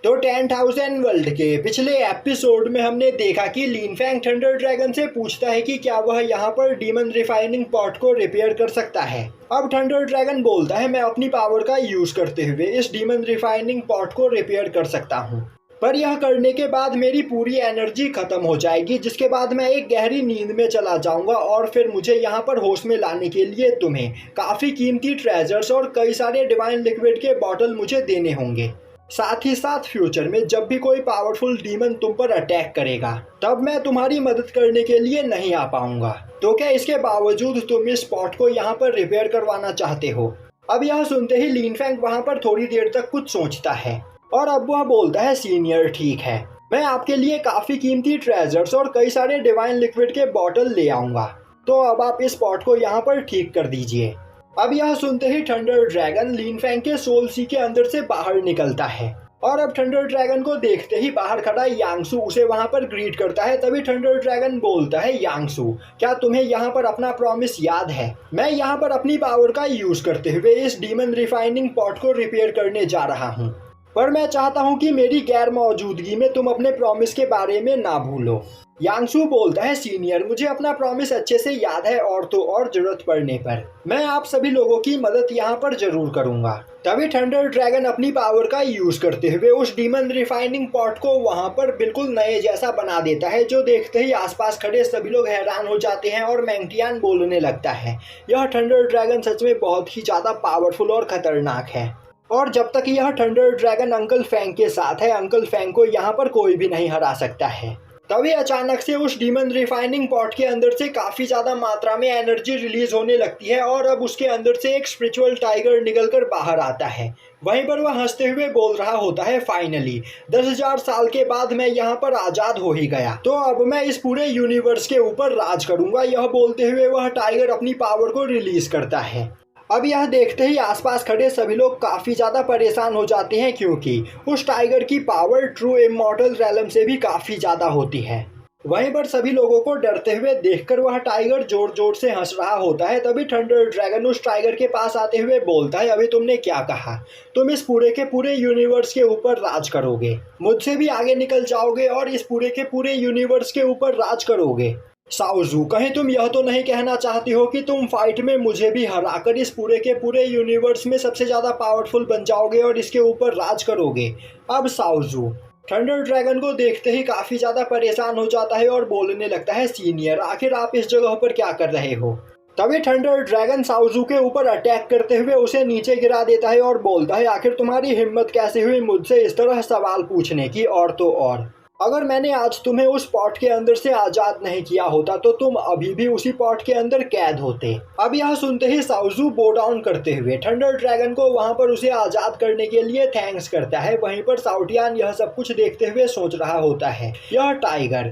तो 10,000 वर्ल्ड के पिछले एपिसोड में हमने देखा कि लिन फैंग थंडर ड्रैगन से पूछता है कि क्या वह यहाँ पर डीमन रिफाइनिंग पॉट को रिपेयर कर सकता है। अब थंडर ड्रैगन बोलता है मैं अपनी पावर का यूज करते हुए इस डीमन रिफाइनिंग पॉट को रिपेयर कर सकता हूँ, पर यह करने के बाद मेरी पूरी एनर्जी खत्म हो जाएगी, जिसके बाद मैं एक गहरी नींद में चला जाऊंगा और फिर मुझे यहाँ पर होश में लाने के लिए तुम्हें काफ़ी कीमती ट्रेजर्स और कई सारे डिवाइन लिक्विड के बॉटल मुझे देने होंगे। साथ ही साथ फ्यूचर में जब भी कोई पावरफुल डीमन तुम पर अटैक करेगा तब मैं तुम्हारी मदद करने के लिए नहीं आ पाऊंगा। तो क्या इसके बावजूद तुम इस स्पॉट को यहाँ पर रिपेयर करवाना चाहते हो? अब यह सुनते ही लिन फैंग वहाँ पर थोड़ी देर तक कुछ सोचता है और अब वह बोलता है सीनियर ठीक है, मैं आपके लिए काफ़ी कीमती ट्रेजर्स और कई सारे डिवाइन लिक्विड के बॉटल ले आऊँगा, तो अब आप इस स्पॉट को यहाँ पर ठीक कर दीजिए। अब यह सुनते ही थंडर ड्रैगन लिन फैंग के सोल सी के अंदर से बाहर निकलता है और अब थंडर ड्रैगन को देखते ही बाहर खड़ा यांगसू उसे वहां पर ग्रीट करता है। तभी थंडर ड्रैगन बोलता है यांगसू, क्या तुम्हें यहाँ पर अपना प्रॉमिस याद है? मैं यहाँ पर अपनी पावर का यूज करते हुए इस डीमन रिफाइनिंग पॉट को रिपेयर करने जा रहा हूँ, पर मैं चाहता हूँ कि मेरी गैर मौजूदगी में तुम अपने प्रॉमिस के बारे में ना भूलो। यांगसू बोलता है सीनियर, मुझे अपना प्रॉमिस अच्छे से याद है और तो और जरूरत पड़ने पर मैं आप सभी लोगों की मदद यहाँ पर जरूर करूँगा। तभी थंडर ड्रैगन अपनी पावर का यूज करते हुए उस डीमन रिफाइनिंग पॉट को वहाँ पर बिल्कुल नए जैसा बना देता है, जो देखते ही आसपास खड़े सभी लोग हैरान हो जाते हैं और मैंगटियान बोलने लगता है यह थंडर ड्रैगन सच में बहुत ही ज़्यादा पावरफुल और खतरनाक है, और जब तक यह थंडर ड्रैगन अंकल फैंग के साथ है अंकल फैंग को यहाँ पर कोई भी नहीं हरा सकता है। तभी अचानक से उस डीमन रिफाइनिंग पॉट के अंदर से काफ़ी ज़्यादा मात्रा में एनर्जी रिलीज होने लगती है और अब उसके अंदर से एक स्पिरिचुअल टाइगर निकलकर बाहर आता है। वहीं पर वह हंसते हुए बोल रहा होता है फाइनली 10,000 साल के बाद मैं यहाँ पर आज़ाद हो ही गया, तो अब मैं इस पूरे यूनिवर्स के ऊपर राज करूँगा। यह बोलते हुए वह टाइगर अपनी पावर को रिलीज करता है। अब यह देखते ही आसपास खड़े सभी लोग काफ़ी ज़्यादा परेशान हो जाते हैं, क्योंकि उस टाइगर की पावर ट्रू इमॉर्टल रैलम से भी काफ़ी ज़्यादा होती है। वहीं पर सभी लोगों को डरते हुए देखकर वह टाइगर जोर जोर से हंस रहा होता है। तभी थंडर ड्रैगन उस टाइगर के पास आते हुए बोलता है अभी तुमने क्या कहा? तुम इस पूरे के पूरे यूनिवर्स के ऊपर राज करोगे, मुझसे भी आगे निकल जाओगे और इस पूरे के पूरे यूनिवर्स के ऊपर राज करोगे। साओजू, कहीं तुम यह तो नहीं कहना चाहती हो कि तुम फाइट में मुझे भी हराकर इस पूरे के पूरे यूनिवर्स में सबसे ज़्यादा पावरफुल बन जाओगे और इसके ऊपर राज करोगे? अब साओजू थंडर ड्रैगन को देखते ही काफ़ी ज़्यादा परेशान हो जाता है और बोलने लगता है सीनियर, आखिर आप इस जगह पर क्या कर रहे हो? तभी थंडर ड्रैगन साओजू के ऊपर अटैक करते हुए उसे नीचे गिरा देता है और बोलता है आखिर तुम्हारी हिम्मत कैसे हुई मुझसे इस तरह सवाल पूछने की? और तो और अगर मैंने आज तुम्हें उस पॉट के अंदर से आज़ाद नहीं किया होता तो तुम अभी भी उसी पॉट के अंदर कैद होते। अब यह सुनते ही साओजू बो डाउन करते हुए थंडर ड्रैगन को वहां पर उसे आज़ाद करने के लिए थैंक्स करता है। वहीं पर साउटियान यह सब कुछ देखते हुए सोच रहा होता है यह टाइगर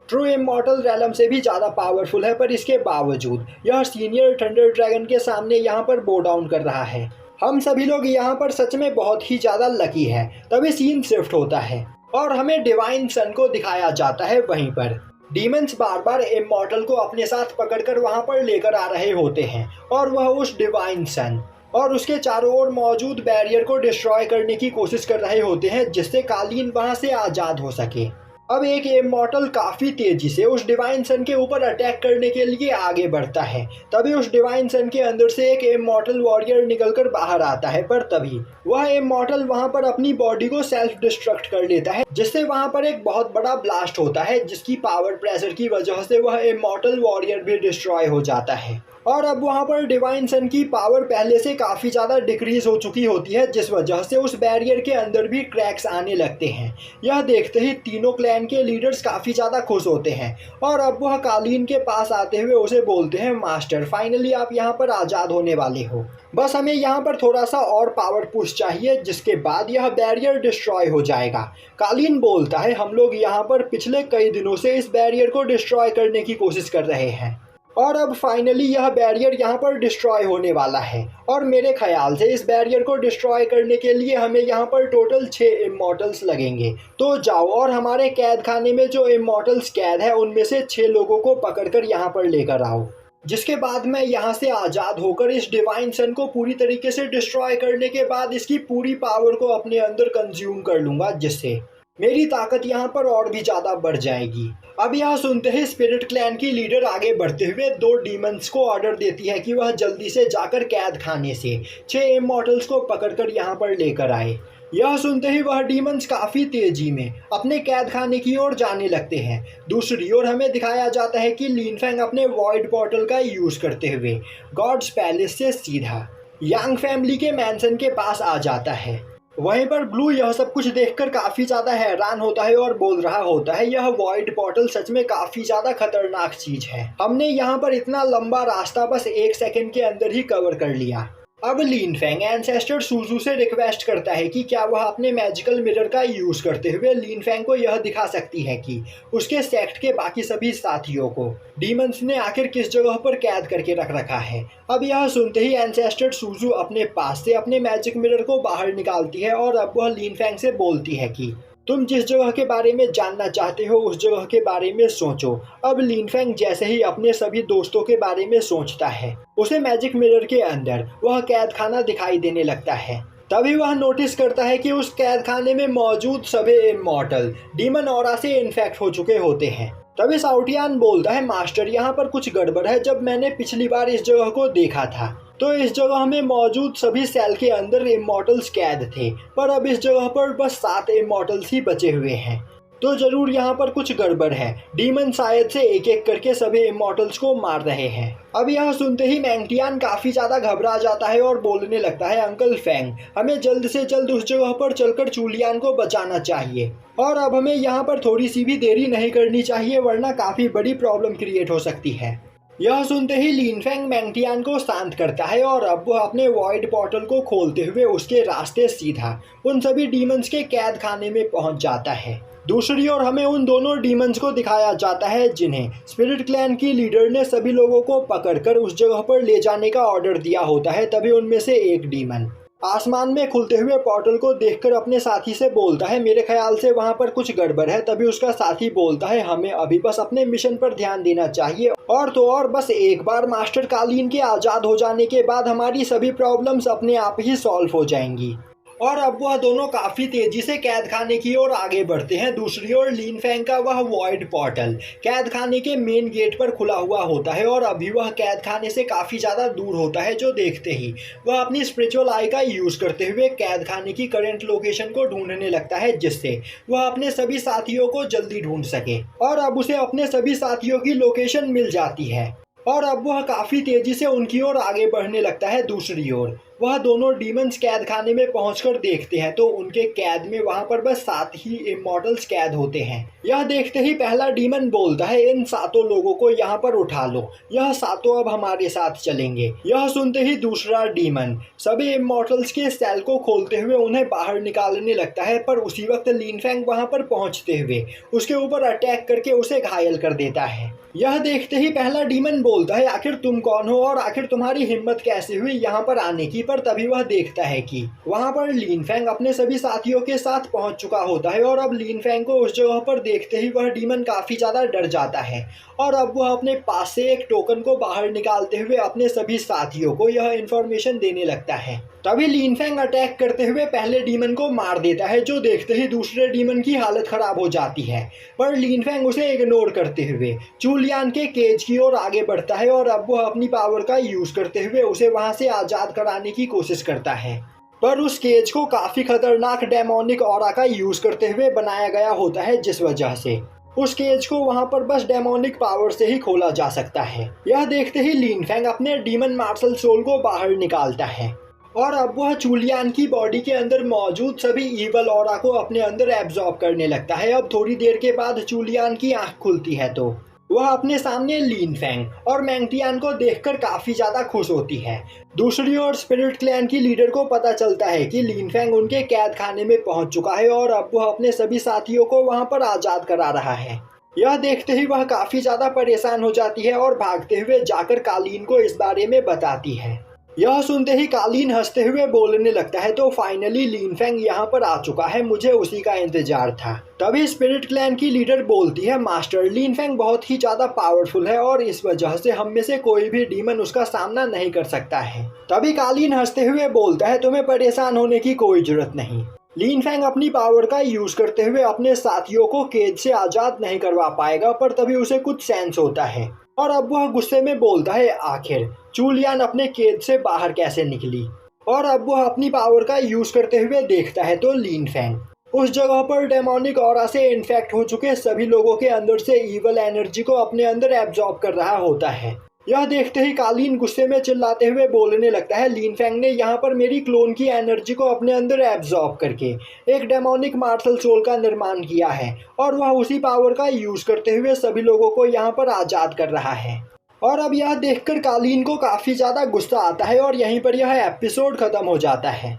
ट्रू इमॉर्टल रैलम से भी ज़्यादा पावरफुल है, पर इसके बावजूद यह सीनियर थंडर ड्रैगन के सामने यहाँ पर बो डाउन कर रहा है। हम सभी लोग यहाँ पर सच में बहुत ही ज़्यादा लकी है। तभी सीन शिफ्ट होता है और हमें डिवाइन सन को दिखाया जाता है। वहीं पर डीमंस बार बार इमॉर्टल को अपने साथ पकड़कर वहां पर लेकर आ रहे होते हैं और वह उस डिवाइन सन और उसके चारों ओर मौजूद बैरियर को डिस्ट्रॉय करने की कोशिश कर रहे होते हैं, जिससे कालीन वहां से आज़ाद हो सके। अब एक इमॉर्टल काफ़ी तेजी से उस डिवाइन सन के ऊपर अटैक करने के लिए आगे बढ़ता है। तभी उस डिवाइन सन के अंदर से एक इमॉर्टल वॉरियर निकलकर बाहर आता है, पर तभी वह इमॉर्टल वहां पर अपनी बॉडी को सेल्फ डिस्ट्रक्ट कर लेता है, जिससे वहां पर एक बहुत बड़ा ब्लास्ट होता है, जिसकी पावर प्रेशर की वजह से वह इमॉर्टल वॉरियर भी डिस्ट्रॉय हो जाता है। और अब वहाँ पर डिवाइन सन की पावर पहले से काफ़ी ज़्यादा डिक्रीज हो चुकी होती है, जिस वजह से उस बैरियर के अंदर भी क्रैक्स आने लगते हैं। यह देखते ही तीनों क्लैन के लीडर्स काफ़ी ज़्यादा खुश होते हैं और अब वह कालीन के पास आते हुए उसे बोलते हैं मास्टर, फाइनली आप यहाँ पर आज़ाद होने वाले हो, बस हमें यहाँ पर थोड़ा सा और पावर पुश चाहिए, जिसके बाद यह बैरियर डिस्ट्रॉय हो जाएगा। कालीन बोलता है हम लोग यहाँ पर पिछले कई दिनों से इस बैरियर को डिस्ट्रॉय करने की कोशिश कर रहे हैं और अब फाइनली यह बैरियर यहाँ पर डिस्ट्रॉय होने वाला है, और मेरे ख्याल से इस बैरियर को डिस्ट्रॉय करने के लिए हमें यहाँ पर टोटल 6 इमॉर्टल्स लगेंगे। तो जाओ और हमारे कैद खाने में जो इमॉर्टल्स कैद है उनमें से 6 लोगों को पकड़कर यहाँ पर लेकर आओ। जिसके बाद मैं यहाँ से आज़ाद होकर इस डिवाइन सन को पूरी तरीके से डिस्ट्रॉय करने के बाद इसकी पूरी पावर को अपने अंदर कंज्यूम कर लूँगा, जिससे मेरी ताकत यहाँ पर और भी ज़्यादा बढ़ जाएगी। अब यह सुनते ही स्पिरिट क्लैन की लीडर आगे बढ़ते हुए 2 डीमंस को ऑर्डर देती है कि वह जल्दी से जाकर कैद खाने से 6 इमॉर्टल्स को पकड़कर यहाँ पर लेकर आए। यह सुनते ही वह डीमंस काफ़ी तेजी में अपने कैद खाने की ओर जाने लगते हैं। दूसरी ओर हमें दिखाया जाता है कि लिनफेंग अपने वॉइड पोर्टल का यूज़ करते हुए गॉड्स पैलेस से सीधा यांग फैमिली के मैंसन के पास आ जाता है। वहीं पर ब्लू यह सब कुछ देखकर काफ़ी ज़्यादा हैरान होता है और बोल रहा होता है, यह वॉइड पोर्टल सच में काफ़ी ज़्यादा खतरनाक चीज़ है। हमने यहाँ पर इतना लंबा रास्ता बस 1 सेकंड के अंदर ही कवर कर लिया। अब लिनफेंग एंसेस्टर सूजू से रिक्वेस्ट करता है कि क्या वह अपने मैजिकल मिरर का यूज़ करते हुए लिनफेंग को यह दिखा सकती है कि उसके सेक्ट के बाकी सभी साथियों को डीमंस ने आखिर किस जगह पर कैद करके रख रखा है। अब यह सुनते ही एंसेस्टर सूजू अपने पास से अपने मैजिक मिरर को बाहर निकालती है और अब वह लिनफेंग से बोलती है कि तुम जिस जगह के बारे में जानना चाहते हो उस जगह के बारे में सोचो। अब लिनफेंग जैसे ही अपने सभी दोस्तों के बारे में सोचता है, उसे मैजिक मिरर के अंदर वह कैद खाना दिखाई देने लगता है। तभी वह नोटिस करता है कि उस कैद खाने में मौजूद सभी इमॉर्टल डीमन ऑरा से इन्फेक्ट हो चुके होते हैं। तभी साउटियान बोलता है, मास्टर यहाँ पर कुछ गड़बड़ है। जब मैंने पिछली बार इस जगह को देखा था तो इस जगह में मौजूद सभी सेल के अंदर इमॉर्टल्स कैद थे, पर अब इस जगह पर बस 7 इमॉर्टल्स ही बचे हुए हैं। तो जरूर यहाँ पर कुछ गड़बड़ है। डीमन शायद से एक एक करके सभी इमॉर्टल्स को मार रहे हैं। अब यह सुनते ही मैंगटियान काफ़ी ज़्यादा घबरा जाता है और बोलने लगता है, अंकल फैंग, हमें जल्द से जल्द उस जगह पर चलकर चूलियान को बचाना चाहिए और अब हमें यहाँ पर थोड़ी सी भी देरी नहीं करनी चाहिए, वरना काफ़ी बड़ी प्रॉब्लम क्रिएट हो सकती है। यह सुनते ही लिनफेंग मैंगटियान को शांत करता है और अब वह अपने वॉइड पोर्टल को खोलते हुए उसके रास्ते सीधा उन सभी डीमंस के कैद खाने में पहुंच जाता है। दूसरी ओर हमें उन दोनों डीमंस को दिखाया जाता है जिन्हें स्पिरिट क्लैन की लीडर ने सभी लोगों को पकड़कर उस जगह पर ले जाने का ऑर्डर दिया होता है। तभी उनमें से एक डीमन आसमान में खुलते हुए पोर्टल को देखकर अपने साथी से बोलता है, मेरे ख्याल से वहाँ पर कुछ गड़बड़ है। तभी उसका साथी बोलता है, हमें अभी बस अपने मिशन पर ध्यान देना चाहिए और तो और बस एक बार मास्टर कालीन के आज़ाद हो जाने के बाद हमारी सभी प्रॉब्लम्स अपने आप ही सॉल्व हो जाएंगी। और अब वह दोनों काफ़ी तेज़ी से कैद खाने की ओर आगे बढ़ते हैं। दूसरी ओर लिनफेंग का वह वॉइड पोर्टल कैद खाने के मेन गेट पर खुला हुआ होता है और अभी वह कैद खाने से काफ़ी ज़्यादा दूर होता है, जो देखते ही वह अपनी स्पिरिचुअल आई का यूज़ करते हुए कैद खाने की करंट लोकेशन को ढूंढने लगता है, जिससे वह अपने सभी साथियों को जल्दी ढूंढ सके। और अब उसे अपने सभी साथियों की लोकेशन मिल जाती है और अब वह काफ़ी तेज़ी से उनकी ओर आगे बढ़ने लगता है। दूसरी ओर वह दोनों डीमंस कैद खाने में पहुंचकर देखते हैं तो उनके कैद में वहां पर बस 7 ही इमॉर्टल्स कैद होते हैं। यह देखते ही पहला डीमन बोलता है, इन 7 लोगों को यहाँ पर उठा लो, यह 7 अब हमारे साथ चलेंगे। यह सुनते ही दूसरा डीमन सभी इमॉर्टल्स के सेल को खोलते हुए उन्हें बाहर निकालने लगता है, पर उसी वक्त लिनफेंग वहां पर पहुंचते हुए उसके ऊपर अटैक करके उसे घायल कर देता है। यह देखते ही पहला डीमन बोलता है, आखिर तुम कौन हो और आखिर तुम्हारी हिम्मत कैसे हुई यहाँ पर आने की। पर तभी वह देखता है कि वहाँ पर लिनफेंग अपने सभी साथियों के साथ पहुँच चुका होता है और अब लिनफेंग को उस जगह पर देखते ही वह डीमन काफ़ी ज़्यादा डर जाता है और अब वह अपने पास से एक टोकन को बाहर निकालते हुए अपने सभी साथियों को यह इन्फॉर्मेशन देने लगता है। तभी लिनफेंग अटैक करते हुए पहले डीमन को मार देता है, जो देखते ही दूसरे डीमन की हालत खराब हो जाती है, पर लिनफेंग उसे इग्नोर करते हुए चूलियान के केज की ओर आगे बढ़ता है और अब वह अपनी पावर का यूज़ करते हुए उसे वहां से आज़ाद कराने की कोशिश करता है। पर उस केज को काफ़ी खतरनाक डेमोनिक ऑरा का यूज़ करते हुए बनाया गया होता है, जिस वजह से उस केज को वहां पर बस डेमोनिक पावर से ही खोला जा सकता है। यह देखते ही लिनफेंग अपने डीमन मार्शल सोल को बाहर निकालता है और अब वह चूलियान की बॉडी के अंदर मौजूद सभी ईवल ऑरा को अपने अंदर एब्जॉर्ब करने लगता है। अब थोड़ी देर के बाद चूलियान की आंख खुलती है तो वह अपने सामने लिनफेंग और मैंगटियान को देखकर काफ़ी ज़्यादा खुश होती है। दूसरी ओर स्पिरिट क्लैन की लीडर को पता चलता है कि लिनफेंग उनके कैद खाने में पहुंच चुका है और अब वह अपने सभी साथियों को वहां पर आज़ाद करा रहा है। यह देखते ही वह काफ़ी ज़्यादा परेशान हो जाती है और भागते हुए जाकर कालीन को इस बारे में बताती है। यह सुनते ही कालीन हंसते हुए बोलने लगता है, तो फाइनली लिन फेंग यहाँ पर आ चुका है, मुझे उसी का इंतजार था। तभी स्पिरिट क्लैन की लीडर बोलती है, मास्टर लिन फेंग बहुत ही ज्यादा पावरफुल है और इस वजह से हम में से कोई भी डीमन उसका सामना नहीं कर सकता है। तभी कालीन हंसते हुए बोलता है, तुम्हें परेशान होने की कोई जरूरत नहीं। लिन फेंग अपनी पावर का यूज करते हुए अपने साथियों को कैद से आजाद नहीं करवा पाएगा, पर तभी उसे कुछ सेंस होता है और अब वह गुस्से में बोलता है, आखिर चूलियान अपने कैद से बाहर कैसे निकली। और अब वह अपनी पावर का यूज करते हुए देखता है तो लिन फेंग उस जगह पर डेमोनिक ऑरा से इन्फेक्ट हो चुके सभी लोगों के अंदर से इवल एनर्जी को अपने अंदर एब्जॉर्ब कर रहा होता है। यह देखते ही कालीन गुस्से में चिल्लाते हुए बोलने लगता है, लिन फेंग ने यहाँ पर मेरी क्लोन की एनर्जी को अपने अंदर एब्जॉर्ब करके एक डेमोनिक मार्शल सोल का निर्माण किया है और वह उसी पावर का यूज करते हुए सभी लोगों को यहाँ पर आज़ाद कर रहा है। और अब यह देखकर कालीन को काफ़ी ज़्यादा गुस्सा आता है और यहीं पर यह एपिसोड ख़त्म हो जाता है।